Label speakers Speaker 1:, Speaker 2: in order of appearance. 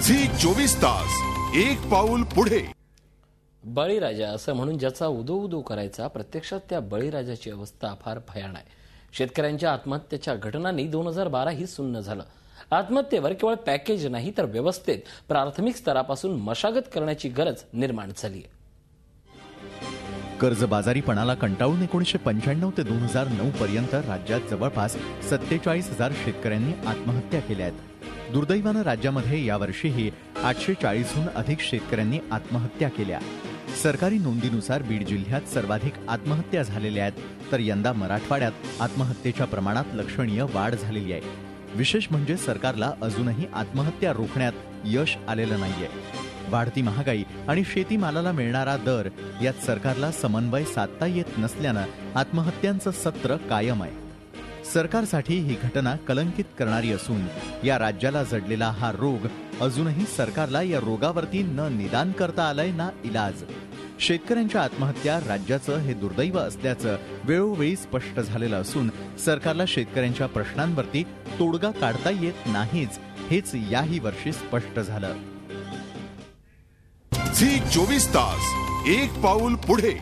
Speaker 1: Zee 24 तास एक पाऊल पुढे।
Speaker 2: बळीराजा असं म्हणून ज्याचा उदो उदो करायचा, प्रत्यक्षात त्या बळीराजाची अवस्था फार भयान आहे। शेतकऱ्यांच्या आत्महत्येच्या घटनांनी 2012 ही सुन्न झालं। आत्महत्येवर केवळ पॅकेज नाही तर व्यवस्थेत प्राथमिक स्तरापासून मशागत करण्याची गरज निर्माण झाली आहे।
Speaker 3: कर्जबाजारीपणाला कंटाळून 1995 ते 2009 पर्यंत राज्यात जवळपास 47,000 शेतकऱ्यांनी आत्महत्या केल्या आहेत। दुर्दैवानं राज्यामध्ये यावर्षीही 840हून अधिक शेतकऱ्यांनी आत्महत्या केल्या। सरकारी नोंदीनुसार बीड जिल्ह्यात सर्वाधिक आत्महत्या झालेल्या आहेत, तर यंदा मराठवाड्यात आत्महत्येच्या प्रमाणात लक्षणीय वाढ झालेली आहे। विशेष म्हणजे सरकारला अजूनही आत्महत्या रोखण्यात यश आलेलं नाहीये। वाढती महागाई आणि शेतीमालाला मिळणारा दर यात सरकारला समन्वय साधता येत नसल्यानं आत्महत्यांचं सत्र कायम आहे। सरकारसाठी ही घटना कलंकित करणारी असून या राज्याला जडलेला हा रोग अजूनही सरकारला या रोगावरती न निदान करता आलंय ना इलाज। शेतकऱ्यांच्या आत्महत्या राज्याचं हे दुर्दैव असल्याचं वेळोवेळी स्पष्ट झालेलं असून सरकारला शेतकऱ्यांच्या प्रश्नांवरती तोडगा काढता येत नाहीच, हेच याही वर्षी स्पष्ट झालं।
Speaker 1: झी 24 तास एक पाऊल पुढे।